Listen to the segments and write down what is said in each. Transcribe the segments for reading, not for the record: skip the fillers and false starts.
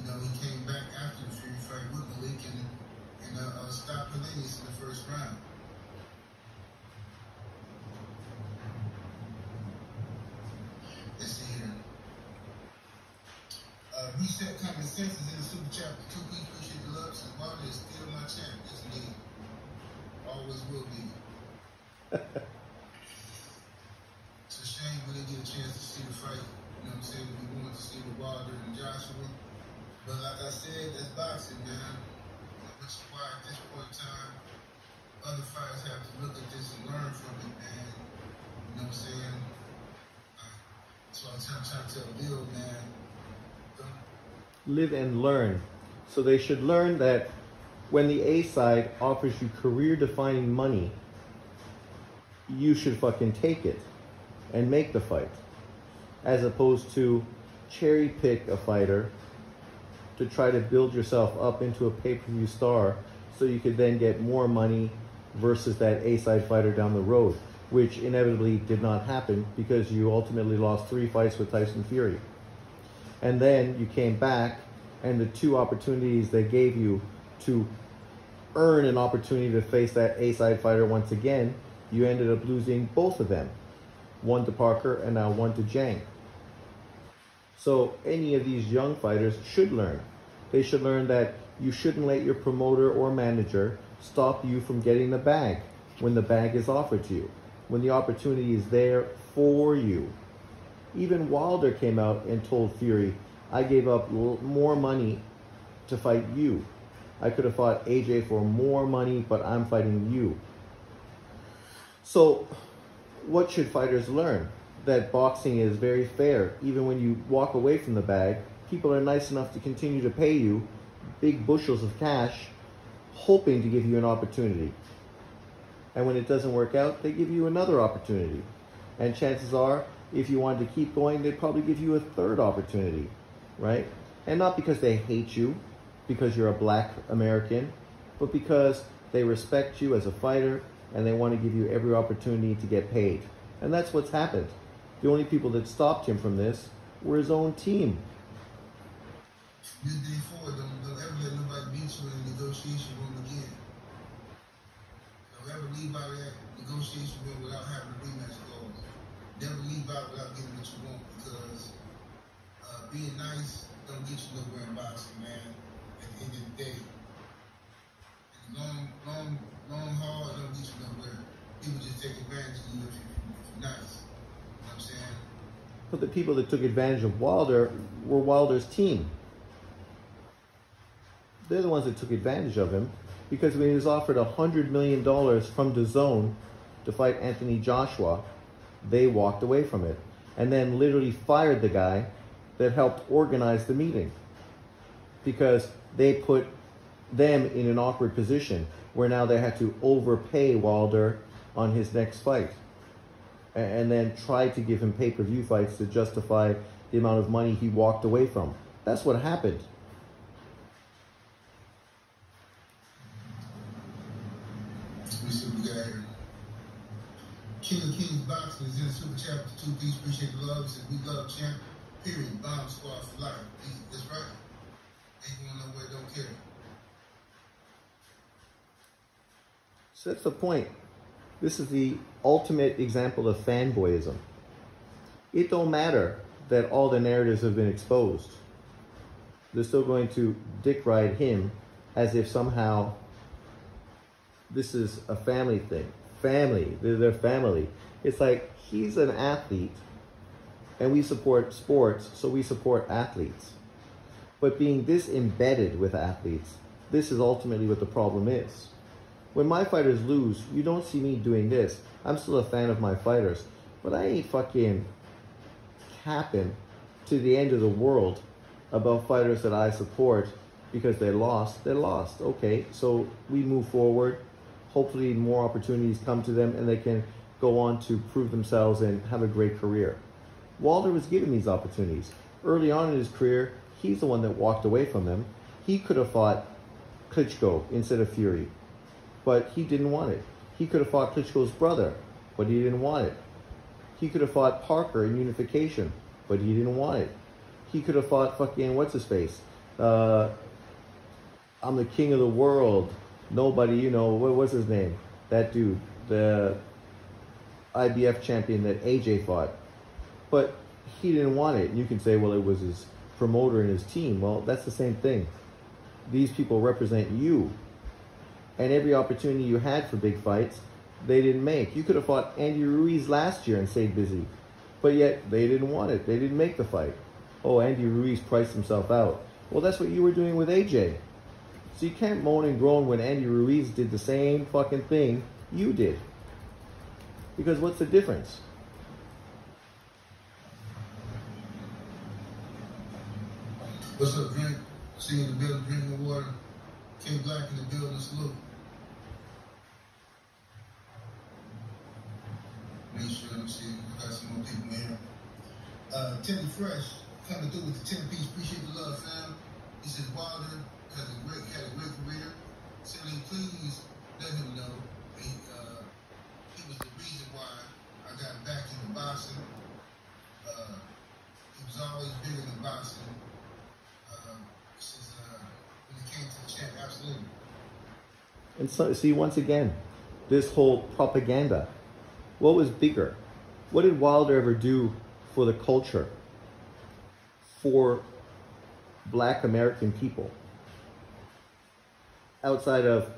You know, he came back after the Fury fight with Malik and stopped Melenius in the first round. Let's see here. Reset Common Sense is in the super chat for 2 piece. Appreciate the love. And Wilder is still my champ. Yes, indeed. Always will be. It's a shame we didn't get a chance to see the fight. You know what I'm saying? We wanted to see the Wilder and Joshua. But like I said, that's boxing, man. Which is why at this point in time, other fighters have to look at this and learn from it, man. You know what I'm saying? That's why I'm trying to tell Bill, man. Live and learn. So they should learn that when the A side offers you career-defining money, you should fucking take it and make the fight, as opposed to cherry-pick a fighter to try to build yourself up into a pay-per-view star so you could then get more money versus that A-side fighter down the road, which inevitably did not happen because you ultimately lost 3 fights with Tyson Fury. And then you came back, and the 2 opportunities they gave you to earn an opportunity to face that A-side fighter once again, you ended up losing both of them. 1 to Parker and now 1 to Zhang. So any of these young fighters should learn. They should learn that you shouldn't let your promoter or manager stop you from getting the bag when the bag is offered to you, when the opportunity is there for you. Even Wilder came out and told Fury, I gave up more money to fight you. I could have fought AJ for more money, but I'm fighting you. So what should fighters learn? That boxing is very fair. Even when you walk away from the bag, people are nice enough to continue to pay you big bushels of cash, hoping to give you an opportunity. And when it doesn't work out, they give you another opportunity. And chances are, if you wanted to keep going, they'd probably give you a 3rd opportunity, right? And not because they hate you, because you're a black American, but because they respect you as a fighter and they want to give you every opportunity to get paid. And that's what's happened. The only people that stopped him from this were his own team. This day forward, don't ever let nobody beat you in a negotiation room again. Don't ever leave out of that negotiation room without having a rematch clause. Never leave out without getting what you want, because being nice don't get you nowhere in boxing, man. At the end of the day, and long haul, it don't get you nowhere. People just take advantage of you if you're nice. You know what I'm saying? But the people that took advantage of Wilder were Wilder's team. They're the ones that took advantage of him, because when he was offered $100 million from DAZN to fight Anthony Joshua, they walked away from it and then literally fired the guy that helped organize the meeting, because they put them in an awkward position where now they had to overpay Wilder on his next fight and then try to give him pay-per-view fights to justify the amount of money he walked away from. That's what happened. King of Kings Boxing is in the super chat for 2 piece. Appreciate the love. Said we love champ. Period. Bomb squad for life. That's right. Ain't going nowhere. Don't care. So that's the point. This is the ultimate example of fanboyism. It don't matter that all the narratives have been exposed. They're still going to dick ride him as if somehow this is a family thing. Family, they're family. It's like, he's an athlete and we support sports, so we support athletes. But being this embedded with athletes, this is ultimately what the problem is. When my fighters lose, you don't see me doing this. I'm still a fan of my fighters, but I ain't fucking capping to the end of the world about fighters that I support because they lost. They lost. Okay, so we move forward. Hopefully more opportunities come to them and they can go on to prove themselves and have a great career. Wilder was given these opportunities. Early on in his career, he's the one that walked away from them. He could have fought Klitschko instead of Fury, but he didn't want it. He could have fought Klitschko's brother, but he didn't want it. He could have fought Parker in unification, but he didn't want it. He could have fought fucking what's-his-face I'm the king of the world. Nobody, you know, what was his name? That dude, the IBF champion that AJ fought. But he didn't want it. And you can say, well, it was his promoter and his team. Well, that's the same thing. These people represent you. And every opportunity you had for big fights, they didn't make. You could have fought Andy Ruiz last year and stayed busy. But yet, they didn't want it. They didn't make the fight. Oh, Andy Ruiz priced himself out. Well, that's what you were doing with AJ. So you can't moan and groan when Andy Ruiz did the same fucking thing you did. Because what's the difference? What's up, drink? See you in the building, drinking water. K Black in the building, salute. Make sure I'm seeing I got some more people here. Timmy Fresh coming through with the 10-piece. Appreciate the love, fam. He says Wilder had a great career. Silly, please let him know he was the reason why I got back into boxing. He was always bigger than boxing. Since when it came to the champ, absolutely. And so, see, once again, this whole propaganda. What was bigger? What did Wilder ever do for the culture? For Black American people? Outside of,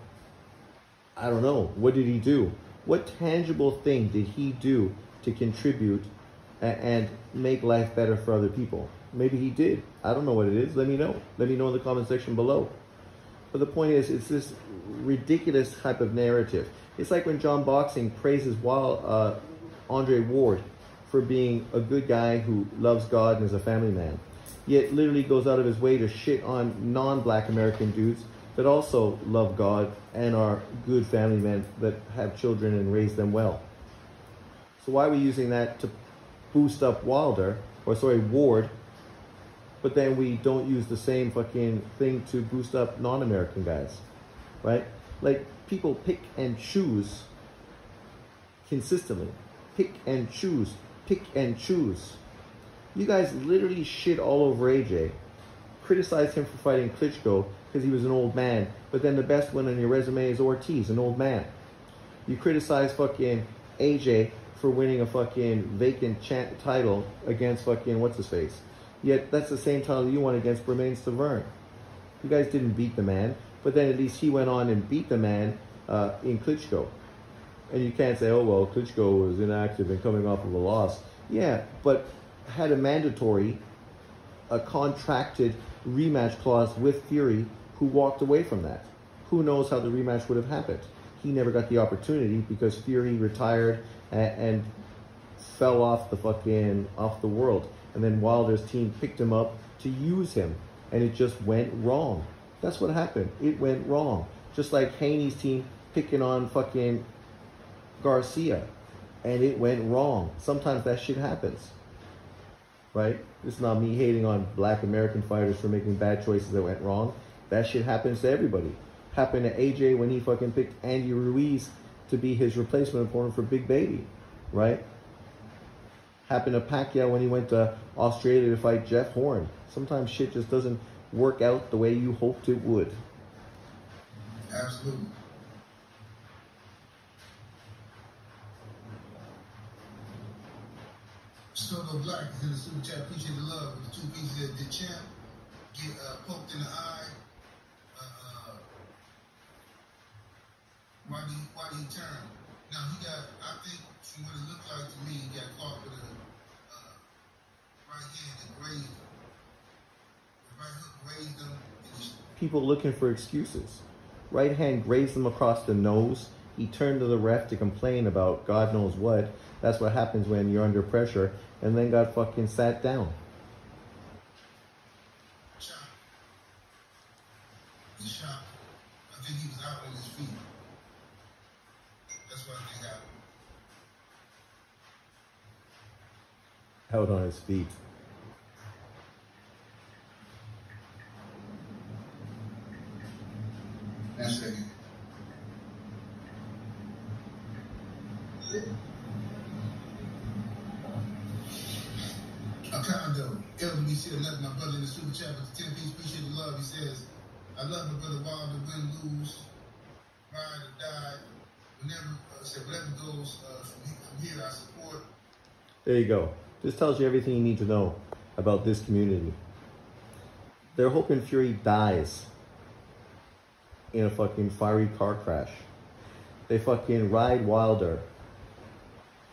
I don't know, what did he do? What tangible thing did he do to contribute and make life better for other people? Maybe he did. I don't know what it is. Let me know. Let me know in the comment section below. But the point is, it's this ridiculous type of narrative. It's like when John Boxing praises Andre Ward for being a good guy who loves God and is a family man, yet literally goes out of his way to shit on non-Black American dudes that also love God and are good family men that have children and raise them well. So why are we using that to boost up Ward, but then we don't use the same fucking thing to boost up non-American guys, right? Like, people pick and choose consistently. Pick and choose. Pick and choose. You guys literally shit all over AJ. Criticized him for fighting Klitschko because he was an old man. But then the best one on your resume is Ortiz, an old man. You criticize fucking AJ for winning a fucking vacant title against fucking what's-his-face. Yet that's the same title you won against Bermain Stavern. You guys didn't beat the man, but then at least he went on and beat the man in Klitschko. And you can't say, oh, well, Klitschko was inactive and coming off of a loss. Yeah, but had a contracted rematch clause with Fury, who walked away from that. Who knows how the rematch would have happened? He never got the opportunity because Fury retired and fell off the world. And then Wilder's team picked him up to use him, and it just went wrong. That's what happened. It went wrong. Just like Haney's team picking on fucking Garcia, and it went wrong. Sometimes that shit happens, right? It's not me hating on Black American fighters for making bad choices that went wrong. That shit happens to everybody. Happened to AJ when he fucking picked Andy Ruiz to be his replacement opponent for Big Baby, right? Happened to Pacquiao when he went to Australia to fight Jeff Horn. Sometimes shit just doesn't work out the way you hoped it would. Absolutely. Solo Black is in the super chat. Appreciate the love. With the 2 pieces that did champ get poked in the eye. Why did he turn? Now he got, I think, from what it looked like to me, he got caught with a right hand that grazed him. The right hook grazed him. People looking for excuses. Right hand grazed him across the nose. He turned to the ref to complain about God knows what. That's what happens when you're under pressure. And then got fucking sat down. Shot. He shot. I think he was out on his feet. That's what I think happened. Out on his feet. That's second. A condo. LWC, I love my brother in the super chat with the 10 piece. Appreciate the love. He says, I love my brother Wilder, win, lose, ride or die. Whatever goes from here, I support. There you go. This tells you everything you need to know about this community. Their hope and fury dies in a fucking fiery car crash. They fucking ride Wilder.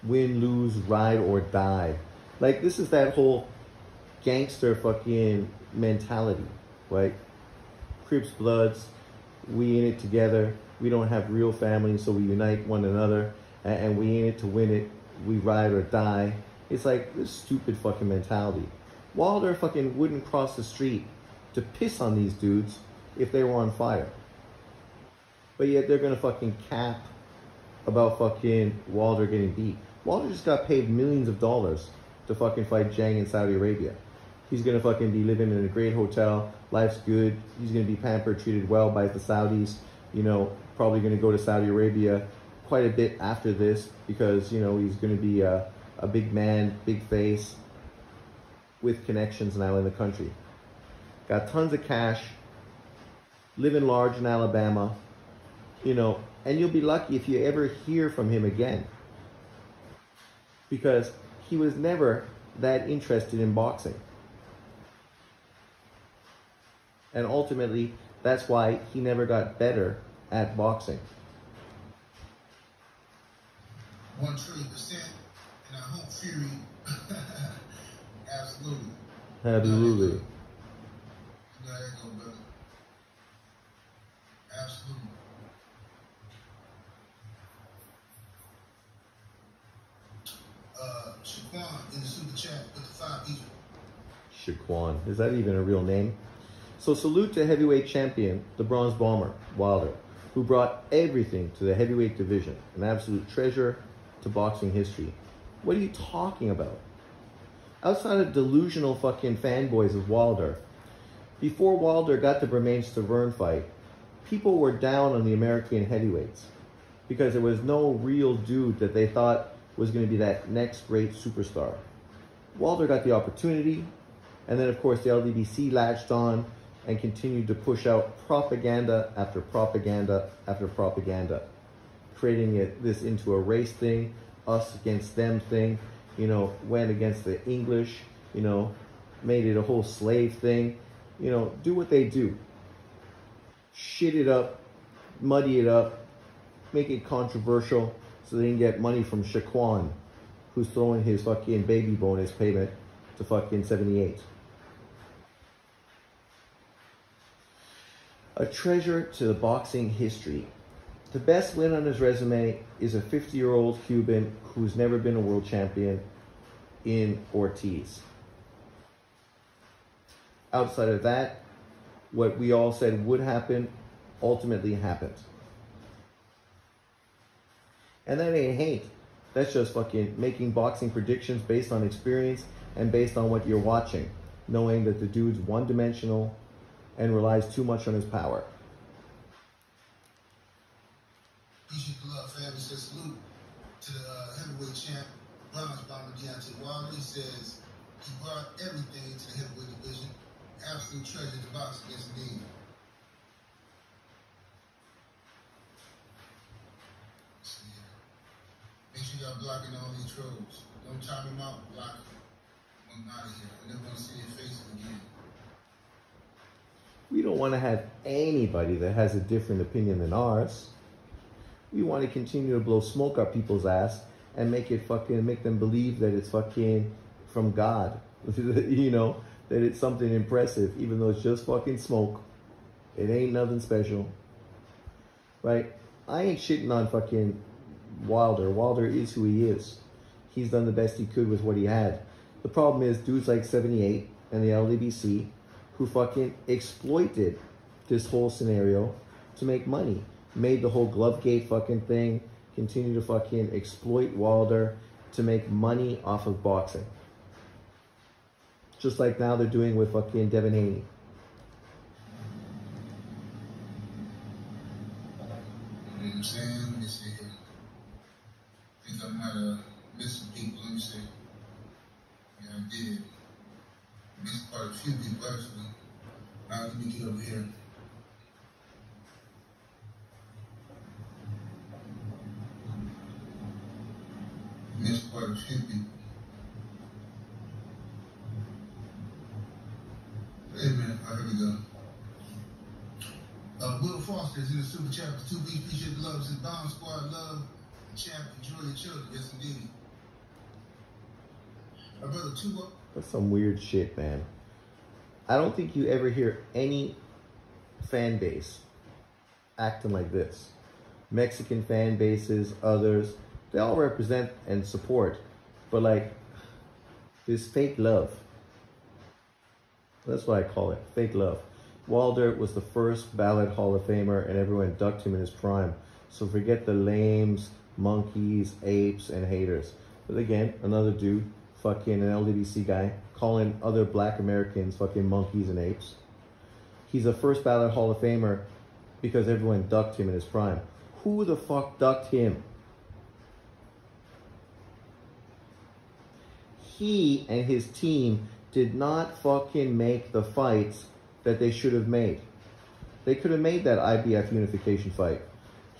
Win, lose, ride or die. Like, this is that whole gangster fucking mentality, right? Crips, Bloods, we in it together. We don't have real family, so we unite one another, and we in it to win it. We ride or die. It's like this stupid fucking mentality. Wilder fucking wouldn't cross the street to piss on these dudes if they were on fire. But yet they're gonna fucking cap about fucking Wilder getting beat. Wilder just got paid millions of dollars to fucking fight Zhang in Saudi Arabia. He's gonna fucking be living in a great hotel. Life's good. He's gonna be pampered, treated well by the Saudis. You know, probably gonna go to Saudi Arabia quite a bit after this because, you know, he's gonna be a big man, big face with connections now in the country. Got tons of cash, living large in Alabama, you know, and you'll be lucky if you ever hear from him again because he was never that interested in boxing. And ultimately, that's why he never got better at boxing. 1,000,000,000%, and I hope fury. Absolutely. Absolutely. You know how that go, brother. Absolutely. Shaquan in the super chat with the 5 people. Shaquan. Is that even a real name? So salute to heavyweight champion, the Bronze Bomber, Wilder, who brought everything to the heavyweight division, an absolute treasure to boxing history. What are you talking about? Outside of delusional fucking fanboys of Wilder, before Wilder got the Bermane-Stavern fight, people were down on the American heavyweights because there was no real dude that they thought was going to be that next great superstar. Wilder got the opportunity, and then of course the LDBC latched on and continued to push out propaganda after propaganda after propaganda, creating this into a race thing, us against them thing, you know, went against the English, you know, made it a whole slave thing, you know, do what they do. Shit it up, muddy it up, make it controversial so they can get money from Shaquan, who's throwing his fucking baby bonus payment to fucking 78. A treasure to the boxing history. The best win on his resume is a 50-year-old Cuban who's never been a world champion in Ortiz. Outside of that, what we all said would happen ultimately happened. And that ain't hate. That's just fucking making boxing predictions based on experience and based on what you're watching, knowing that the dude's one-dimensional and relies too much on his power. Appreciate the love, family. Says salute to the heavyweight champ, Bronze Bomber Deontay Wilder. He says he brought everything to the heavyweight division. Absolute treasure to box against me. Make sure y'all blocking all these trolls. Don't time them out, block them. I'm out of here. I never want to see their faces again. We don't want to have anybody that has a different opinion than ours. We want to continue to blow smoke up people's ass and make them believe that it's fucking from God. You know, that it's something impressive, even though it's just fucking smoke. It ain't nothing special. Right? I ain't shitting on fucking Wilder. Wilder is who he is. He's done the best he could with what he had. The problem is dudes like 78 and the LDBC who fucking exploited this whole scenario to make money. Made the whole Glovegate fucking thing, continue to fucking exploit Wilder to make money off of boxing. Just like now they're doing with fucking Devin Haney. You know what I'm saying? Let me see here. I think I might have missed some people. Let me see. Yeah, I did. few people actually. Let me get over here. Missed quite a few people. Hey man, here we go. Will Foster is in the super chat for 2 weeks. Appreciate the love. Says Bomb Squad, love the champ, enjoy your children. Yes indeed. My brother Tuba. That's some weird shit, man. I don't think you ever hear any fan base acting like this. Mexican fan bases, others, they all represent and support, but like this fake love. That's what I call it, fake love. Wilder was the first ballot Hall of Famer and everyone ducked him in his prime. So forget the lames, monkeys, apes, and haters. But again, another dude, fucking an LDBC guy, calling other black Americans fucking monkeys and apes. He's a first ballot Hall of Famer because everyone ducked him in his prime. Who the fuck ducked him? He and his team did not fucking make the fights that they should have made. They could have made that IBF unification fight.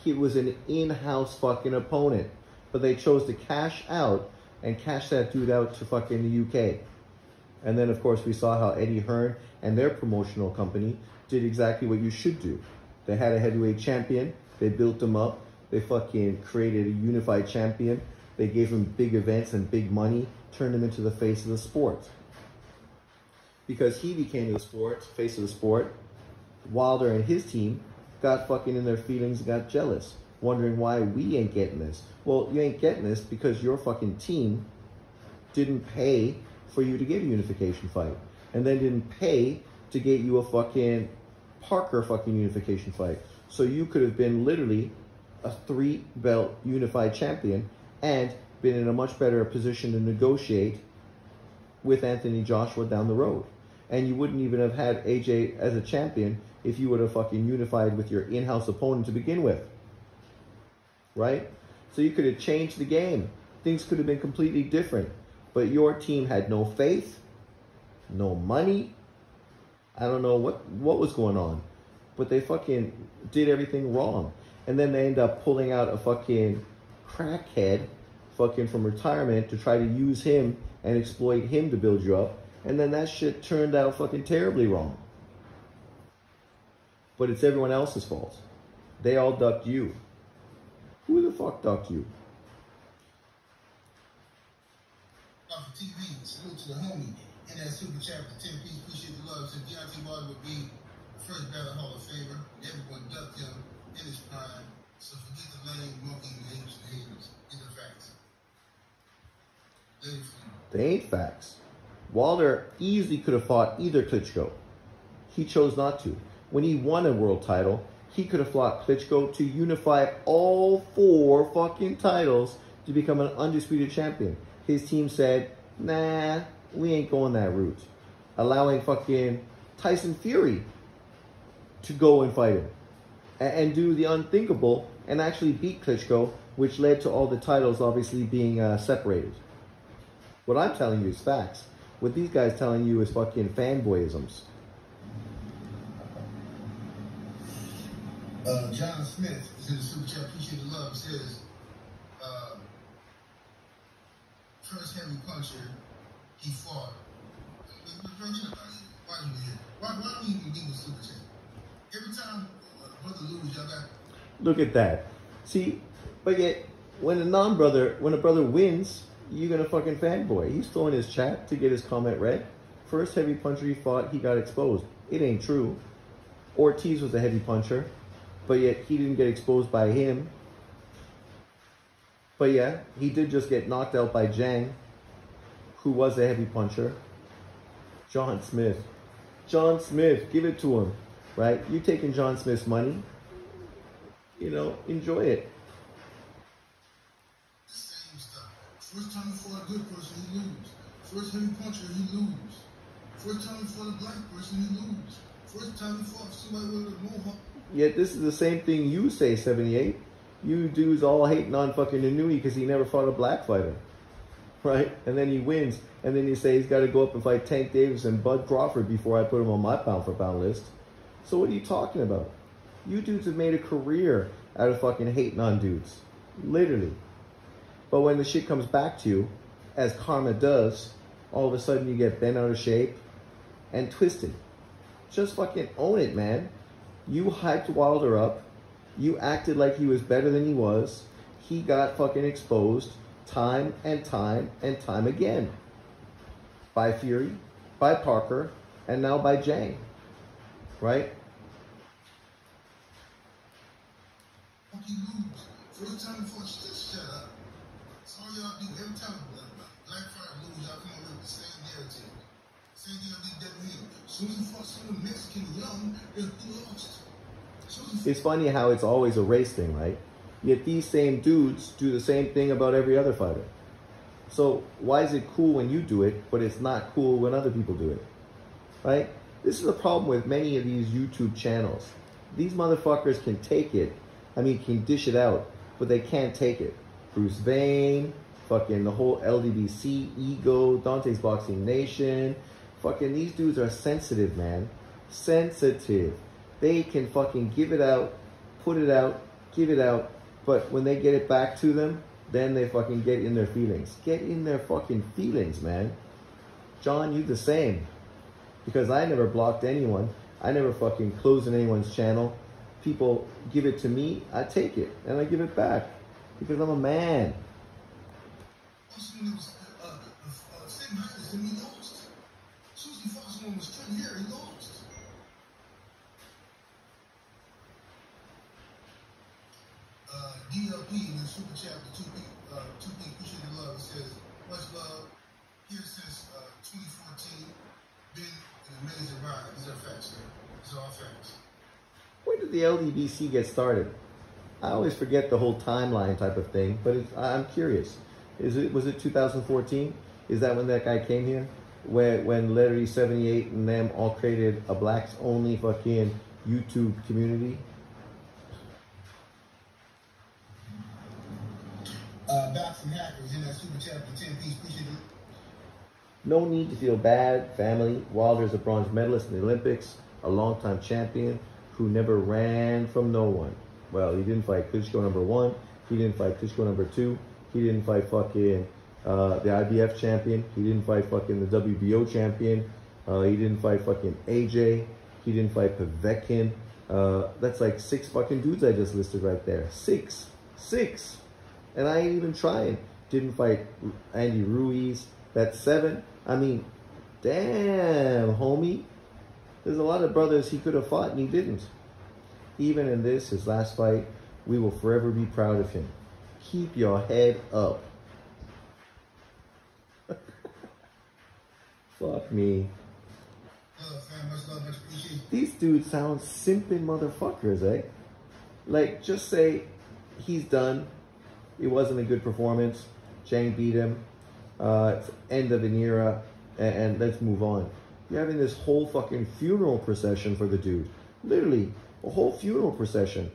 He was an in-house fucking opponent, but they chose to cash out and cash that dude out to fucking the UK. And then of course we saw how Eddie Hearn and their promotional company did exactly what you should do. They had a heavyweight champion, they built him up, they fucking created a unified champion, they gave him big events and big money, turned him into the face of the sport. Because he became the sport, face of the sport, Wilder and his team got fucking in their feelings and got jealous, wondering why we ain't getting this. Well, you ain't getting this because your fucking team didn't pay for you to get a unification fight, and then didn't pay to get you a fucking Parker fucking unification fight. So you could have been literally a 3-belt unified champion and been in a much better position to negotiate with Anthony Joshua down the road. And you wouldn't even have had AJ as a champion if you would have fucking unified with your in-house opponent to begin with. Right? So you could have changed the game. Things could have been completely different. But your team had no faith, no money. I don't know what was going on. But they fucking did everything wrong. And then they end up pulling out a fucking crackhead fucking from retirement to try to use him and exploit him to build you up. And then that shit turned out fucking terribly wrong. But it's everyone else's fault. They all ducked you. Who the fuck ducked you? Off of TV, salute to the homie in that super chat for 10 piece. Appreciate the love. Said Deontay Wilder would be the first ballot Hall of Famer. Everyone ducked him in his prime. So forget the lame monkey names and haters. These are facts. They ain't facts. Wilder easily could have fought either Klitschko. He chose not to. When he won a world title, he could have fought Klitschko to unify all 4 fucking titles to become an undisputed champion. His team said, nah, we ain't going that route. Allowing fucking Tyson Fury to go and fight him. And do the unthinkable and actually beat Klitschko, which led to all the titles obviously being separated. What I'm telling you is facts. What these guys telling you is fucking fanboyisms. John Smith is in the super chat. Appreciate the love. Says, first heavy puncher he fought. Why don't you even give the super chat? Every time brother loses, y'all got. Look at that. See, but yet when a brother wins, you're gonna fucking fanboy. He's throwing his chat to get his comment read. First heavy puncher he fought, he got exposed. It ain't true. Ortiz was a heavy puncher, but yet he didn't get exposed by him. But yeah, he did just get knocked out by Zhang, who was a heavy puncher. John Smith, give it to him, right? You taking John Smith's money, enjoy it. Same stuff. First time he fought a good person, he lose. First heavy puncher, he lose. First time he fought a black person, he lose. First time he fought somebody with a mohawk. Yet this is the same thing you say, 78. You dudes all hating on fucking Inui because he never fought a black fighter. right? And then he wins, and then you say he's got to go up and fight Tank Davis and Bud Crawford before I put him on my pound-for-pound list. So what are you talking about? You dudes have made a career out of fucking hating on dudes. Literally. But when the shit comes back to you, as karma does, all of a sudden you get bent out of shape and twisted. Just fucking own it, man. You hyped Wilder up. You acted like he was better than he was. He got fucking exposed time and time and time again. By Fury, by Parker, and now by Zhang. Right? You lose. So every time before just shut up. That's all y'all do. Every time Black Friday lose, y'all come up with the same narrative. Same thing on DWE. As soon as you fought someone Mexican young, they lost. It's funny how it's always a race thing, right? Yet these same dudes do the same thing about every other fighter. So why is it cool when you do it, but it's not cool when other people do it? Right? This is the problem with many of these YouTube channels. These motherfuckers can take it. I mean, can dish it out, but they can't take it. Bruce Vane, fucking the whole LDBC, Ego, Dante's Boxing Nation. Fucking these dudes are sensitive, man. Sensitive. They can fucking give it out, put it out, give it out, but when they get it back to them, then they fucking get in their feelings. Get in their fucking feelings, man. John, you the same. Because I never blocked anyone. I never fucking closed in anyone's channel. People give it to me, I take it, and I give it back. Because I'm a man. DLP in the super chat, the 2P, appreciate the love. It says, much love here since 2014. Been an amazing ride. These are facts, man. These are all facts. When did the LDBC get started? I always forget the whole timeline type of thing, but I'm curious. Was it 2014? Is that when that guy came here? When literally 78 and them all created a blacks only fucking YouTube community? Boxing hackers in that super chat for 10 piece. Appreciate it. No need to feel bad, family. Wilder's a bronze medalist in the Olympics, a longtime champion who never ran from no one. Well, he didn't fight Klitschko number 1. He didn't fight Klitschko number 2. He didn't fight fucking the IBF champion. He didn't fight fucking the WBO champion. He didn't fight fucking AJ. He didn't fight Povetkin. That's like 6 fucking dudes I just listed right there. 6. And I ain't even trying. Didn't fight Andy Ruiz. That's 7. I mean, damn, homie. There's a lot of brothers he could have fought and he didn't. Even in this, his last fight, we will forever be proud of him. Keep your head up. Fuck me. These dudes sound simping motherfuckers, eh? Like, just say he's done. It wasn't a good performance. Zhang beat him. It's end of an era, and let's move on. You're having this whole fucking funeral procession for the dude. Literally, a whole funeral procession.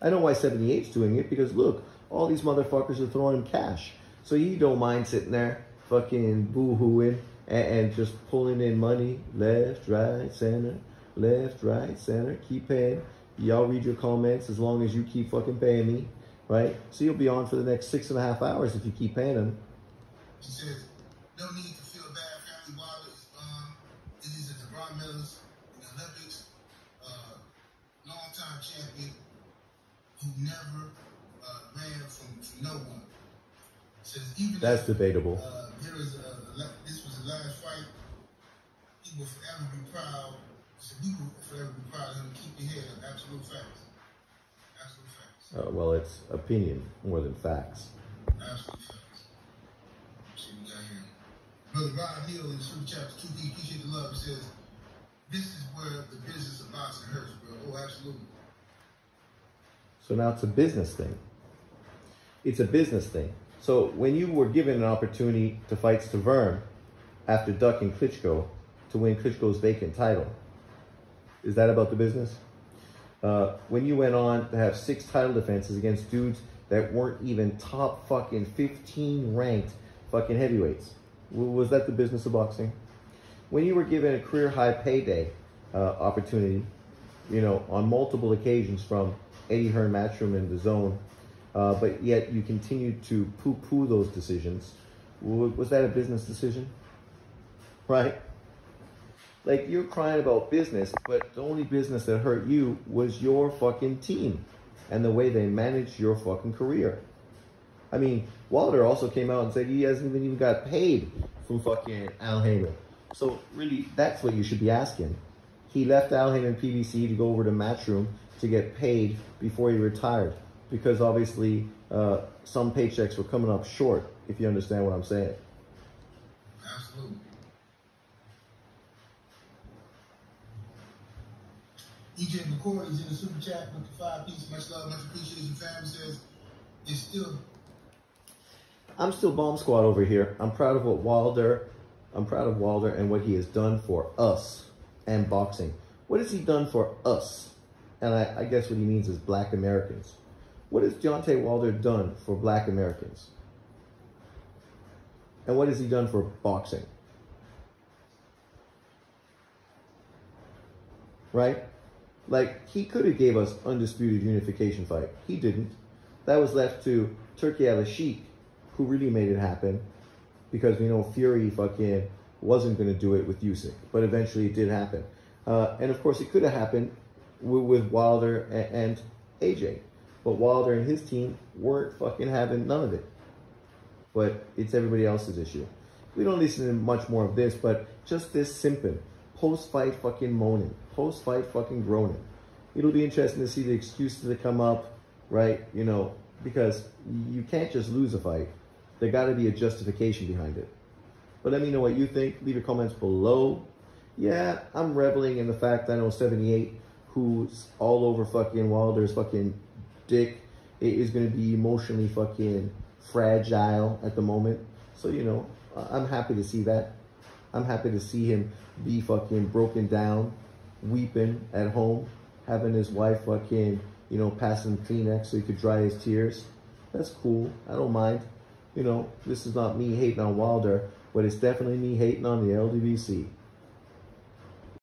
I know why 78's doing it, because look, all these motherfuckers are throwing him cash. So he don't mind sitting there fucking boo-hooing and just pulling in money. Left, right, center. Left, right, center. Keep paying. Y'all read your comments as long as you keep fucking paying me. Right? So you'll be on for the next 6.5 hours if you keep paying him. She says, no need to feel bad, family. Wilder is a bronze medalist in the Olympics, long-time champion who never ran from no one. Says even that's debatable. This was the last fight. He will forever be proud. So we will forever be proud of him. Keep your head up. Absolute facts. Absolute facts. Well, it's opinion more than facts. Absolute facts. See what we got here. Brother Rod Hill in Super Chapter 2D, appreciate the love. He says, this is where the business of boxing hurts, bro. Oh, absolutely. So now it's a business thing. It's a business thing. So when you were given an opportunity to fight Stavern after ducking Klitschko to win Klitschko's vacant title, is that about the business? When you went on to have 6 title defenses against dudes that weren't even top fucking 15 ranked fucking heavyweights. Was that the business of boxing? When you were given a career high payday opportunity, you know, on multiple occasions from Eddie Hearn Matchroom and The Zone, but yet you continued to poo-poo those decisions, was that a business decision? Right? Like, you're crying about business, but the only business that hurt you was your fucking team and the way they managed your fucking career. I mean, Wilder also came out and said he hasn't even got paid from fucking Al Haymon. So really, that's what you should be asking. He left Al Haymon PBC to go over to Matchroom to get paid before he retired, because obviously some paychecks were coming up short, if you understand what I'm saying. Absolutely. EJ McCoy is in the super chat with the 5-piece. Much love, much appreciation. Fam says it's still. I'm still bomb squad over here. I'm proud of Wilder and what he has done for us and boxing. What has he done for us? And I guess what he means is black Americans. What has Deontay Wilder done for black Americans? And what has he done for boxing? Right? Like, he could have gave us undisputed unification fight. He didn't. That was left to Turki Al-Sheikh, who really made it happen, because we know Fury fucking wasn't going to do it with Usyk, but eventually it did happen. And of course, it could have happened with Wilder and AJ, but Wilder and his team weren't fucking having none of it. But it's everybody else's issue. We don't listen to much more of this, but just this simple post-fight fucking moaning, post-fight fucking groaning. It'll be interesting to see the excuses that come up, right? You know, because you can't just lose a fight. There got to be a justification behind it. But let me know what you think. Leave your comments below. Yeah, I'm reveling in the fact that I know 78, who's all over fucking Wilder's fucking dick, is going to be emotionally fucking fragile at the moment. So, you know, I'm happy to see that. I'm happy to see him be fucking broken down, weeping at home, having his wife fucking, you know, pass him Kleenex so he could dry his tears. That's cool. I don't mind. You know, this is not me hating on Wilder, but it's definitely me hating on the LDVC.